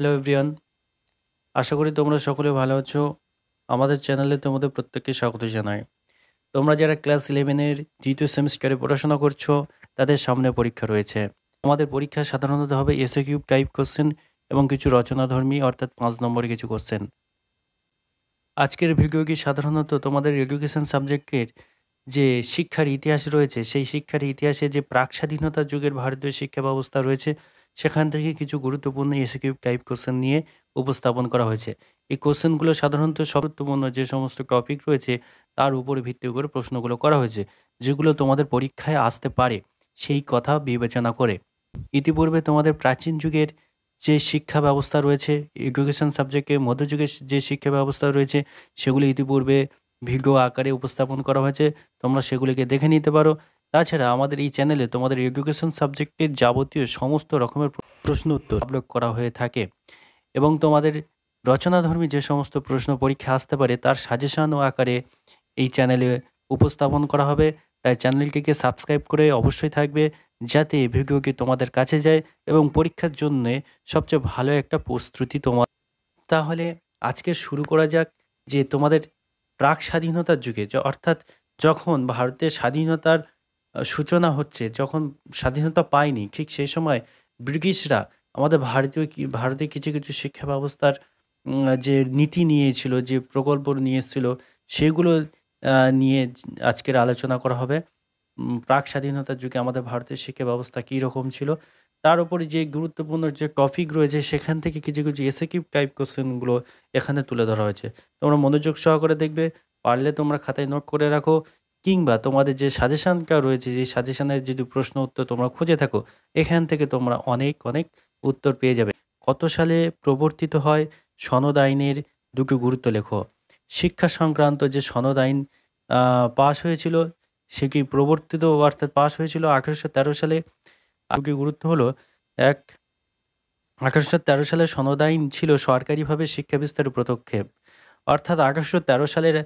Hello everyone, আশা করি তোমরা সকলে ভালো আছো। আমাদের চ্যানেলে তোমাদের প্রত্যেককে স্বাগত জানাই। তোমরা যারা ক্লাস 11-এর দ্বিতীয় সেমিস্টারে পড়াশোনা করছো, তাদের সামনে পরীক্ষা রয়েছে। আমাদের পরীক্ষা সাধারণত হবে এসএ কিউব টাইপ কোশ্চেন এবং কিছু রচনাধর্মী অর্থাৎ 5 নম্বরের কিছু কোশ্চেন। আজকের ভিডিওটি সাধারণত তোমাদের এডুকেশন সাবজেক্টের যে শিক্ষার ইতিহাস রয়েছে, সেই শিক্ষার ইতিহাসে যে প্রাক স্বাধীনতা যুগের ভারতীয় শিক্ষা ব্যবস্থা রয়েছে, সেখান থেকে কিছু গুরুত্বপূর্ণ এসকিউ টাইপ কোশ্চেন নিয়ে উপস্থাপন করা হয়েছে। এই কোশ্চেনগুলো সাধারণত গুরুত্বপূর্ণ যে সমস্ত টপিক রয়েছে তার উপরে ভিত্তি করে প্রশ্নগুলো করা হয়েছে, যেগুলো তোমাদের পরীক্ষায় আসতে পারে সেই কথা বিবেচনা করে। ইতিপূর্বে তোমাদের প্রাচীন যুগের যে শিক্ষা ব্যবস্থা রয়েছে, এডুকেশন সাবজেক্টে মধ্যযুগের যে শিক্ষা ব্যবস্থা রয়েছে, সেগুলি ইতিপূর্বে ভিডিও আকারে উপস্থাপন করা হয়েছে। তোমরা সেগুলিকে দেখে নিতে পারো। তাছাড়া আমাদের এই চ্যানেলে তোমাদের এডুকেশন সাবজেক্টের যাবতীয় সমস্ত রকমের প্রশ্ন উত্তর আপলোড করা হয়ে থাকে এবং তোমাদের রচনাধর্মী যে সমস্ত প্রশ্ন পরীক্ষা আসতে পারে তার সাজেশন ও আকারে এই চ্যানেলে উপস্থাপন করা হবে। তাই চ্যানেলটিকে সাবস্ক্রাইব করে অবশ্যই থাকবে, যাতে এই ভিডিওটি তোমাদের কাছে যায় এবং পরীক্ষার জন্যে সবচেয়ে ভালো একটা প্রস্তুতি তোমার। তাহলে আজকে শুরু করা যাক যে তোমাদের প্রাক স্বাধীনতার যুগে অর্থাৎ যখন ভারতের স্বাধীনতার সূচনা হচ্ছে, যখন স্বাধীনতা পায়নি ঠিক সেই সময় ব্রিটিশরা আমাদের ভারতে কিছু কিছু শিক্ষা ব্যবস্থার যে নীতি নিয়েছিল, যে প্রকল্প নিয়ে এসেছিল, সেগুলো নিয়ে আজকের আলোচনা করা হবে। প্রাক স্বাধীনতার যুগে আমাদের ভারতের শিক্ষা ব্যবস্থা কী রকম ছিল, তার উপরে যে গুরুত্বপূর্ণ যে টপিক রয়েছে সেখান থেকে কিছু কিছু এসএকিউ টাইপ কোশ্চেনগুলো এখানে তুলে ধরা হয়েছে। তোমরা মনোযোগ সহকারে দেখবে, পারলে তোমরা খাতায় নোট করে রাখো, কিংবা তোমাদের যে সাজেশানটা রয়েছে, যে সাজেশানের যদি প্রশ্ন উত্তর তোমরা খুঁজে থাকো, এখান থেকে তোমরা অনেক অনেক উত্তর পেয়ে যাবে। কত সালে প্রবর্তিত হয় সনদ আইনের দুটো গুরুত্ব লেখো। শিক্ষা সংক্রান্ত যে সনদ আইন পাশ হয়েছিল, সেটি প্রবর্তিত অর্থাৎ পাশ হয়েছিল 1813 সালে। আগে গুরুত্ব হলো এক, 1813 সালের সনদ আইন ছিল সরকারিভাবে শিক্ষা বিস্তারের পদক্ষেপ। অর্থাৎ 1813 সালের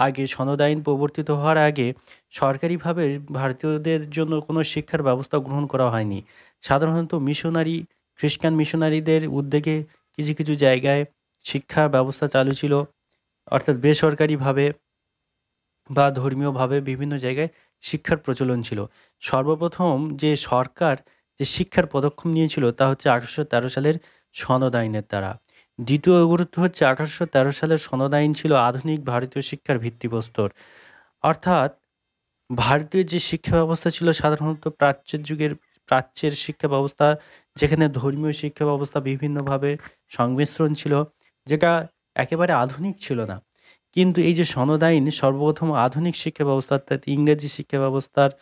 আগে সনদ আইন প্রবর্তিত হওয়ার আগে সরকারিভাবে ভারতীয়দের জন্য কোনো শিক্ষার ব্যবস্থা গ্রহণ করা হয়নি। সাধারণত মিশনারি, খ্রিস্টান মিশনারিদের উদ্যোগে কিছু কিছু জায়গায় শিক্ষা ব্যবস্থা চালু ছিল, অর্থাৎ বেসরকারিভাবে বা ধর্মীয়ভাবে বিভিন্ন জায়গায় শিক্ষার প্রচলন ছিল। সর্বপ্রথম যে সরকার যে শিক্ষার পদক্ষেপ নিয়েছিল তা হচ্ছে 1813 সালের সনদ আইনের দ্বারা। দ্বিতীয় গুরুত্ব হচ্ছে 1813 সালের সনদ আইন ছিল আধুনিক ভারতীয় শিক্ষার ভিত্তিপ্রস্তর। অর্থাৎ ভারতীয় যে শিক্ষা ব্যবস্থা ছিল সাধারণত প্রাচ্যের শিক্ষা ব্যবস্থা, যেখানে ধর্মীয় শিক্ষা ব্যবস্থা বিভিন্নভাবে সংমিশ্রণ ছিল, যেটা একেবারে আধুনিক ছিল না। কিন্তু এই যে সনদ আইন সর্বপ্রথম আধুনিক শিক্ষা ব্যবস্থা অর্থাৎ ইংরেজি শিক্ষা ব্যবস্থার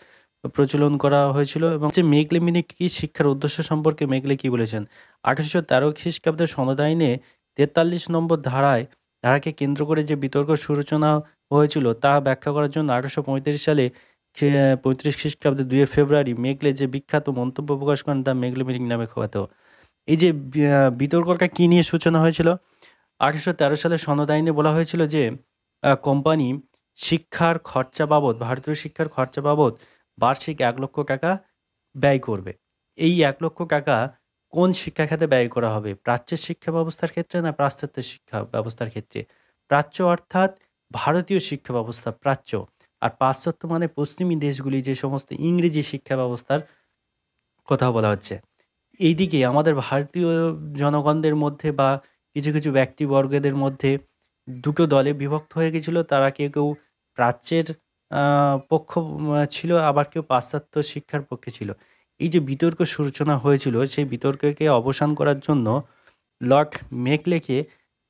প্রচলন করা হয়েছিল। এবং যে মেকলে মিনি কি শিক্ষার উদ্দেশ্য সম্পর্কে মেকলে কি বলেছেন, 1813 খ্রিস্টাব্দের সনদ আইনে 43 নম্বর ধারাকে কেন্দ্র করে যে বিতর্ক সূচনা হয়েছিল তা ব্যাখ্যা করার জন্য 1835 সালে 35 খ্রিস্টাব্দে 2 ফেব্রুয়ারি মেকলে যে বিখ্যাত মন্তব্য প্রকাশ করেন তা মেকলে মিনিং নামে খ্যাত। এই যে বিতর্কটা কী নিয়ে সূচনা হয়েছিল, 1813 সালে সনদ আইনে বলা হয়েছিল যে কোম্পানি শিক্ষার খরচা বাবদ, ভারতীয় শিক্ষার খরচা বাবদ বার্ষিক 1 লক্ষ টাকা ব্যয় করবে। এই 1 লক্ষ টাকা কোন শিক্ষা খাতে ব্যয় করা হবে, প্রাচ্যের শিক্ষা ব্যবস্থার ক্ষেত্রে না পাশ্চাত্যের শিক্ষা ব্যবস্থার ক্ষেত্রে? প্রাচ্য অর্থাৎ ভারতীয় শিক্ষা ব্যবস্থা প্রাচ্য, আর পাশ্চাত্য মানে পশ্চিমী দেশগুলি যে সমস্ত ইংরেজি শিক্ষা ব্যবস্থার কথা বলা হচ্ছে। এইদিকে আমাদের ভারতীয় জনগণদের মধ্যে বা কিছু কিছু ব্যক্তিবর্গদের মধ্যে দুটো দলে বিভক্ত হয়ে গেছিল। তারা কেউ কেউ প্রাচ্যের পক্ষ ছিল, আবার কেউ পাশ্চাত্য শিক্ষার পক্ষে ছিল। এই যে বিতর্ক সূচনা হয়েছিল, সেই বিতর্ককে অবসান করার জন্য লর্ড মেকলেকে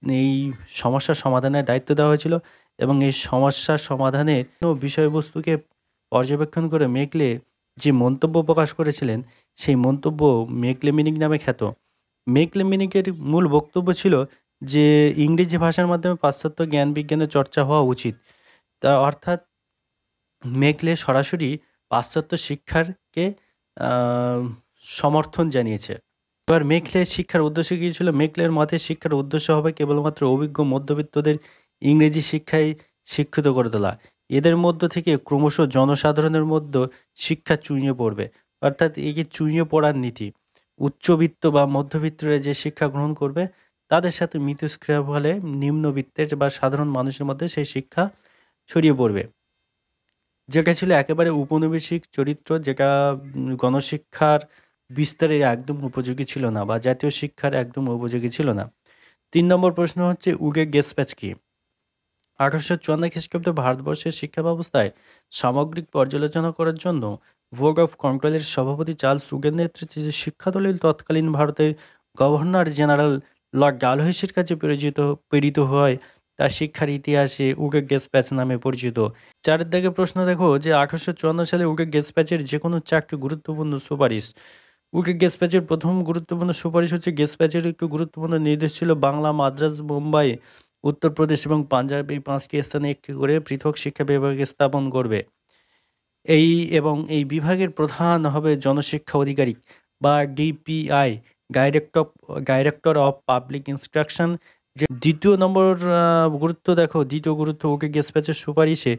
এই সমস্যার সমাধানের দায়িত্ব দেওয়া হয়েছিল। এবং এই সমস্যার সমাধানের বিষয়বস্তুকে পর্যবেক্ষণ করে মেকলে যে মন্তব্য প্রকাশ করেছিলেন, সেই মন্তব্য মেকলে মিনিং নামে খ্যাত। মেকলে মিনিংয়ের মূল বক্তব্য ছিল যে ইংরেজি ভাষার মাধ্যমে পাশ্চাত্য জ্ঞান বিজ্ঞানের চর্চা হওয়া উচিত। তা অর্থাৎ মেকলে সরাসরি পাশ্চাত্য শিক্ষারকে সমর্থন জানিয়েছে। এবার মেকলের শিক্ষার উদ্দেশ্য কী ছিল? মেকলের মতে শিক্ষার উদ্দেশ্য হবে কেবলমাত্র অভিজ্ঞ মধ্যবিত্তদের ইংরেজি শিক্ষায় শিক্ষিত করে তোলা। এদের মধ্য থেকে ক্রমশ জনসাধারণের মধ্যে শিক্ষা চুঁইয়ে পড়বে। অর্থাৎ এই যে চুঁইয়ে পড়ার নীতি, উচ্চবিত্ত বা মধ্যবিত্তরা যে শিক্ষা গ্রহণ করবে তাদের সাথে মিথস্ক্রিয়া ফলে নিম্নবিত্তের বা সাধারণ মানুষের মধ্যে সেই শিক্ষা ছড়িয়ে পড়বে, যেটা ছিল একেবারে উপনিবেশিক চরিত্র, যেটা গণশিক্ষার বিস্তারের একদম উপযোগী ছিল না বা জাতীয় শিক্ষার একদম উপযোগী ছিল না। 3 নম্বর প্রশ্ন হচ্ছে উগে গেসপ্যাচ কি? 1854 খ্রিস্টাব্দে ভারতবর্ষের শিক্ষা ব্যবস্থায় সামগ্রিক পর্যালোচনা করার জন্য বোর্ড অফ কন্ট্রোলের সভাপতি চার্লস উগের নেতৃত্বে যে শিক্ষা দলিল তৎকালীন ভারতের গভর্নর জেনারেল লর্ড ডালহৌসির কাছে প্রেরিত হয় তা শিক্ষার ইতিহাসে উগে গেসপ্যাচ নামে পরিচিত। 4 দাগে প্রশ্ন দেখো যে 1854 সালে উগে গেসপ্যাচের যে কোনো 4টি গুরুত্বপূর্ণ সুপারিশ। উগে গেসপ্যাচের প্রথম গুরুত্বপূর্ণ সুপারিশ হচ্ছে গেসপ্যাচের একটি গুরুত্বপূর্ণ নির্দেশ ছিল বাংলা, মাদ্রাজ, বোম্বাই, উত্তরপ্রদেশ এবং পাঞ্জাব এই 5টি স্থানে একটি করে পৃথক শিক্ষা বিভাগ স্থাপন করবে। এই বিভাগের প্রধান হবে জনশিক্ষা আধিকারিক বা DPI, director of public instruction. যে দ্বিতীয় গুরুত্ব ওকে গেসপ্যাচের সুপারিশে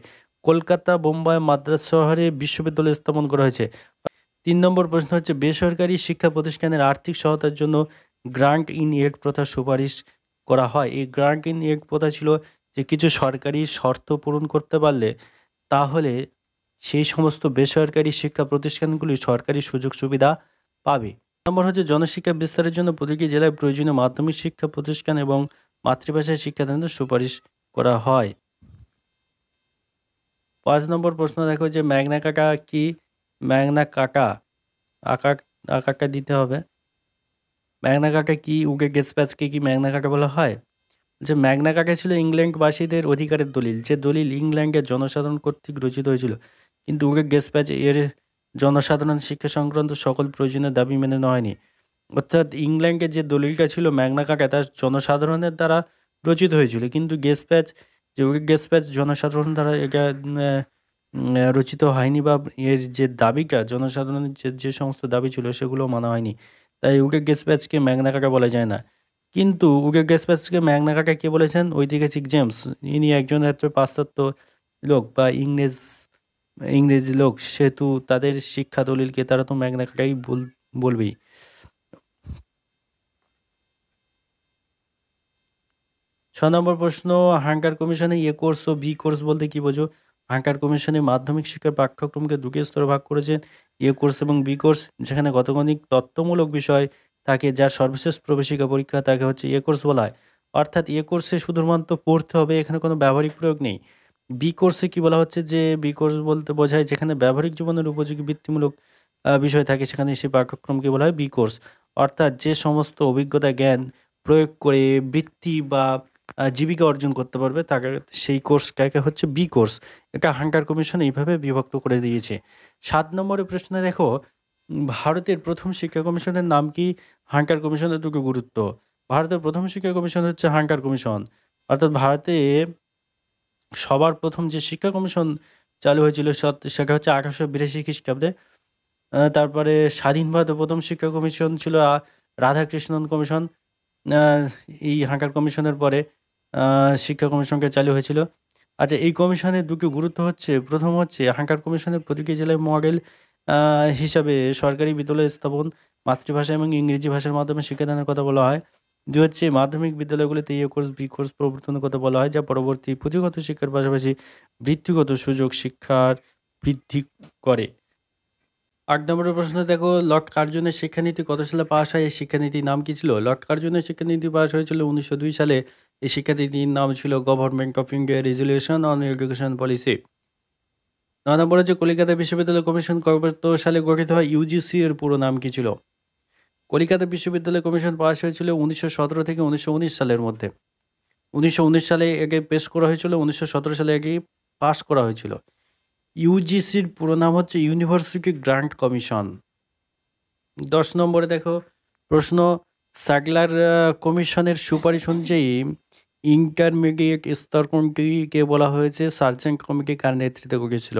কলকাতা, বোম্বাই, মাদ্রাজ শহরে বিশ্ববিদ্যালয় স্থাপন করা হয়েছে। 3 নম্বর প্রশ্ন হচ্ছে বেসরকারি শিক্ষা প্রতিষ্ঠানের আর্থিক সহায়তার জন্য গ্রান্ট ইন এড প্রথার সুপারিশ করা হয়। এই গ্রান্ট ইন এড প্রথা ছিল যে কিছু সরকারি শর্ত পূরণ করতে পারলে তাহলে সেই সমস্ত বেসরকারি শিক্ষা প্রতিষ্ঠানগুলি সরকারি সুযোগ সুবিধা পাবে। নম্বর হচ্ছে জনশিক্ষা বিস্তারের জন্য প্রতিটি জেলায় প্রয়োজনীয় মাধ্যমিক শিক্ষা প্রতিষ্ঠান এবং মাতৃভাষায় শিক্ষাদানের সুপারিশ করা হয়। 5 নম্বর প্রশ্ন দেখো যে ম্যাগনা কাটা কি? ম্যাগনা কাটা আকারটা দিতে হবে। ম্যাগনা কাটা কি? উগে গেসপ্যাচকে কি ম্যাগনা কাটা বলা হয়? যে ম্যাগনা কাটা ছিল ইংল্যান্ডবাসীদের অধিকারের দলিল, যে দলিল ইংল্যান্ডের জনসাধারণ কর্তৃক রচিত হয়েছিল, কিন্তু উগে গেসপ্যাচ এর জনসাধারণ শিক্ষা সংক্রান্ত সকল প্রয়োজনীয় দাবি মেনে নেওয়া হয়নি। অর্থাৎ ইংল্যান্ডের যে দলিলটা ছিল ম্যাগনা কাটা তা জনসাধারণের দ্বারা রচিত হয়েছিল, কিন্তু উগে গেসপ্যাচ জনসাধারণ দ্বারা এটা রচিত হয়নি বা এর যে দাবিটা জনসাধারণের যে সমস্ত দাবি ছিল সেগুলো মানা হয়নি, তাই উগে গেসপ্যাচকে ম্যাগনা কাটা বলা যায় না। কিন্তু উগে গেসপ্যাচকে ম্যাগনা কাটা কে বলেছেন? ঐতিহাসিক জেমস। ইনি একজন পাশ্চাত্য লোক বা ইংরেজি লোক, সেহেতু তাদের শিক্ষা দলিলকে তারা তো ম্যাগনা কাটাই বলবেই। 6 নম্বর প্রশ্ন হাঙ্গার কমিশনে এ কোর্স ও বি কোর্স বলতে কি বোঝো? হাঙ্গার কমিশনে মাধ্যমিক শিক্ষার পাঠ্যক্রমকে দুটি স্তরে ভাগ করেছেন, এ কোর্স এবং বি কোর্স। যেখানে গতানুগতিক তত্ত্বমূলক বিষয় থাকে, যার সর্বশেষ প্রবেশিকা পরীক্ষা, তাকে হচ্ছে এ কোর্স বলা হয়। অর্থাৎ এ কোর্সে শুধুমাত্র পড়তে হবে, এখানে কোনো ব্যবহারিক প্রয়োগ নেই। বি কোর্সে কি বলা হচ্ছে যে বি কোর্স বলতে বোঝায় যেখানে ব্যবহারিক জীবনের উপযোগী বৃত্তিমূলক বিষয় থাকে, সেখানে সেই পাঠ্যক্রমকে বলা হয় বি কোর্স। অর্থাৎ যে সমস্ত অভিজ্ঞতা জ্ঞান প্রয়োগ করে বৃত্তি বা জীবিকা অর্জন করতে পারবে তাকে, সেই কোর্সটাকে হচ্ছে বি কোর্স। এটা হান্টার কমিশন এইভাবে বিভক্ত করে দিয়েছে। 7 নম্বরের প্রশ্নে দেখো ভারতের প্রথম শিক্ষা কমিশনের নাম কি? হান্টার কমিশনের দুটো গুরুত্ব। ভারতের প্রথম শিক্ষা কমিশন হচ্ছে হান্টার কমিশন। অর্থাৎ ভারতে সবার প্রথম যে শিক্ষা কমিশন চালু হয়েছিল সেটা হচ্ছে 1882 খ্রিস্টাব্দে। তারপরে স্বাধীন ভারতের প্রথম শিক্ষা কমিশন ছিল রাধাকৃষ্ণন কমিশন। এই হান্টার কমিশনের পরে শিক্ষা কমিশনকে চালু হয়েছিল। আচ্ছা, এই কমিশনের দুটো গুরুত্ব হচ্ছে, প্রথম হচ্ছে হান্টার কমিশনের প্রতিটি জেলায় মডেল হিসাবে সরকারি বিদ্যালয় স্থাপন, মাতৃভাষা এবং ইংরেজি ভাষার মাধ্যমে শিক্ষাদানের কথা বলা হয়। 2 হচ্ছে মাধ্যমিক বিদ্যালয়গুলিতে এ কোর্স বি কোর্স প্রবর্তনের কথা বলা হয়, যা পরবর্তী পুঁথিগত শিক্ষার পাশাপাশি বৃত্তিগত সুযোগ শিক্ষার বৃদ্ধি করে। 8 নম্বরের প্রশ্ন দেখো লর্ড কার্জনের শিক্ষানীতি কত সালে পাশ হয়? এই শিক্ষানীতির নাম কি ছিল? লর্ড কার্জনের শিক্ষানীতি পাশ হয়েছিল 1902 সালে। এই শিক্ষানীতির নাম ছিল government of India resolution on education policy. 9 নম্বর হচ্ছে কলিকাতা বিশ্ববিদ্যালয় কমিশন কত সালে গঠিত হয়? ইউজিসি এর পুরো নাম কি ছিল? কলিকাতা বিশ্ববিদ্যালয় কমিশন পাশ হয়েছিল 1917 থেকে 1919 সালের মধ্যে। 1919 সালে একে পেশ করা হয়েছিল, 1917 সালে একে পাশ করা হয়েছিল। ইউজিসির পুরো নাম হচ্ছে ইউনিভার্সিটি গ্রান্ট কমিশন। 10 নম্বরে দেখো প্রশ্ন স্যাগলার কমিশনের সুপারিশ অনুযায়ী ইন্টারমিডিয়েট স্তর কমিটিকে বলা হয়েছে সার্জেন্ট কমিটি কার নেতৃত্বে গঠিয়েছিল?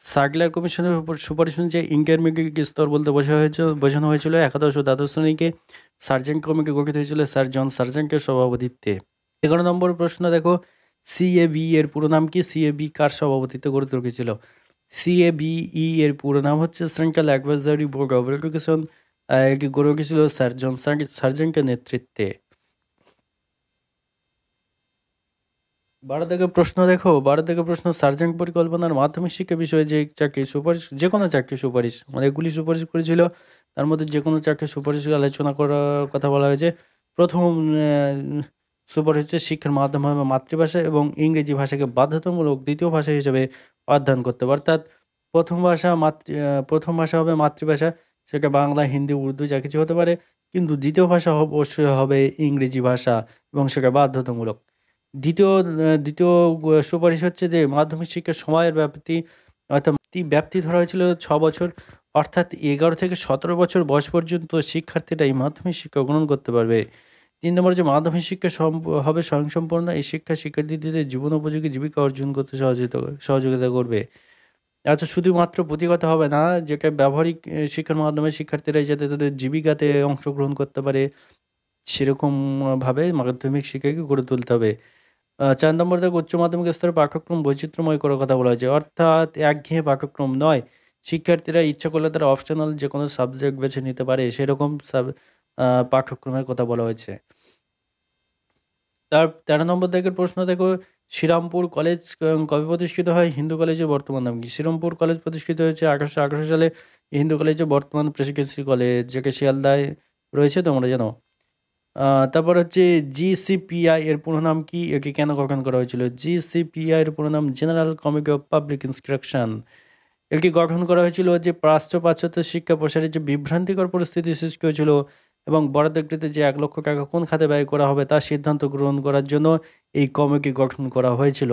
স্যাগলার কমিশনের সুপারিশ অনুযায়ী ইন্টারমিডিয়েট স্তর বলতে বোঝানো হয়েছিল একাদশ ও দ্বাদশ শ্রেণীকে। সার্জেন্ট কমিটি গঠিত হয়েছিল স্যার জন সার্জেন্টের সভাপতিত্বে। 11 নম্বর প্রশ্ন দেখো সিএবি এর পুরো নাম কি? সিএবি কার সভাপতিত্বে গঠিত হয়েছিল? সিএবিই এর পুরো নাম হচ্ছে central advisory board of education. এটি গড়ে উঠেছিল স্যার জন সার্জেন্টের নেতৃত্বে। 12 থেকে প্রশ্ন সার্জেন্ট পরিকল্পনার মাধ্যমিক শিক্ষা বিষয়ে যে চাকরি সুপারিশ, যে কোনো চাকরি সুপারিশ, অনেকগুলি সুপারিশ করেছিল, তার মধ্যে যে কোনো চাকরি সুপারিশ আলোচনা করার কথা বলা হয়েছে। প্রথম সুপারিশ হচ্ছে শিক্ষার মাধ্যম হবে মাতৃভাষা এবং ইংরেজি ভাষাকে বাধ্যতামূলক দ্বিতীয় ভাষা হিসেবে অধ্যয়ন করতে হবে। অর্থাৎ প্রথম ভাষা হবে মাতৃভাষা, সেটা বাংলা, হিন্দি, উর্দু যা কিছু হতে পারে, কিন্তু দ্বিতীয় ভাষা অবশ্যই হবে ইংরেজি ভাষা এবং সেটা বাধ্যতামূলক। দ্বিতীয় সুপারিশ হচ্ছে যে মাধ্যমিক শিক্ষার সময়ের ব্যাপ্তি, অর্থাৎ ব্যাপ্তি ধরা হয়েছিল 6 বছর, অর্থাৎ 11 থেকে 17 বছর বয়স পর্যন্ত শিক্ষার্থীরা এই মাধ্যমিক শিক্ষা গ্রহণ করতে পারবে। 3 নম্বর যে মাধ্যমিক শিক্ষা হবে স্বয়ংসম্পূর্ণ, এই শিক্ষা শিক্ষার্থীদের জীবন উপযোগী জীবিকা অর্জন করতে সহযোগিতা করবে। আচ্ছা, শুধুমাত্র পুঁথিগত হবে না, যেটা ব্যবহারিক শিক্ষার মাধ্যমে শিক্ষার্থীরা যাতে তাদের জীবিকাতে অংশগ্রহণ করতে পারে, সেরকম ভাবে মাধ্যমিক শিক্ষাকে গড়ে তুলতে হবে। 4 নম্বর থেকে উচ্চ মাধ্যমিক স্তরে পাঠ্যক্রম বৈচিত্র্যময় করার কথা বলা হয়েছে, অর্থাৎ একঘেয়ে পাঠ্যক্রম নয়। শিক্ষার্থীরা ইচ্ছা করলে তারা অপশনাল যে কোনো সাবজেক্ট বেছে নিতে পারে, সেরকম পাঠ্যক্রমের কথা বলা হয়েছে। তার 13 নম্বর দাগের প্রশ্ন দেখো, শ্রীরামপুর কলেজ কবে প্রতিষ্ঠিত হয়? হিন্দু কলেজের বর্তমান নাম কি? শ্রীরামপুর কলেজ প্রতিষ্ঠিত হয়েছে 1818 সালে। হিন্দু কলেজের বর্তমান প্রেসিডেন্সি কলেজ, যেটা শিয়ালদায় রয়েছে, তোমরা জানো। তারপর হচ্ছে জিসিপিআই এর পুরো নাম কি? একে কেন গঠন করা হয়েছিল? জিসিপিআই এর পুরো নাম general committee of public instruction. এটি গঠন করা হয়েছিল যে পাশ্চাত্য শিক্ষা প্রসারের যে বিভ্রান্তিকর পরিস্থিতি সৃষ্টি হয়েছিল এবং বরাদ্দকৃত যে 1 লক্ষ টাকা কোন খাতে ব্যয় করা হবে তার সিদ্ধান্ত গ্রহণ করার জন্য এই কমিটি গঠন করা হয়েছিল।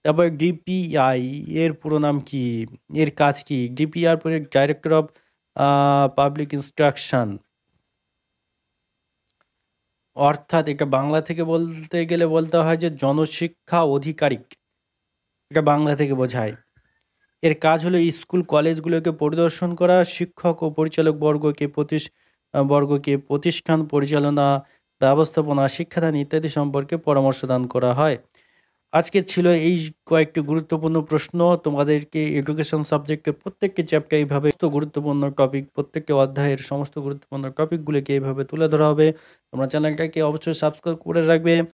তারপর ডিপিআই এর পুরো নাম কি? এর কাজ কি? DPR director of public instruction, অর্থাৎ এটা বাংলা থেকে বলতে গেলে বলতে হয় যে জনশিক্ষা অধিকারিক, এটা বাংলা থেকে বোঝায়। এর কাজ হলো স্কুল কলেজগুলোকে পরিদর্শন করা, শিক্ষক ও পরিচালক বর্গকে প্রতিষ্ঠান পরিচালনা, ব্যবস্থাপনা, শিক্ষাদান ইত্যাদি সম্পর্কে পরামর্শ দান করা হয়। আজকে ছিল এই কয়েকটি গুরুত্বপূর্ণ প্রশ্ন। তোমাদেরকে এডুকেশন সাবজেক্টের প্রত্যেকটি চ্যাপ্টার এইভাবে গুরুত্বপূর্ণ টপিক, প্রত্যেকটি অধ্যায়ের সমস্ত গুরুত্বপূর্ণ টপিকগুলোকে এইভাবে তুলে ধরা হবে। তোমরা চ্যানেলটাকে অবশ্যই সাবস্ক্রাইব করে রাখবে।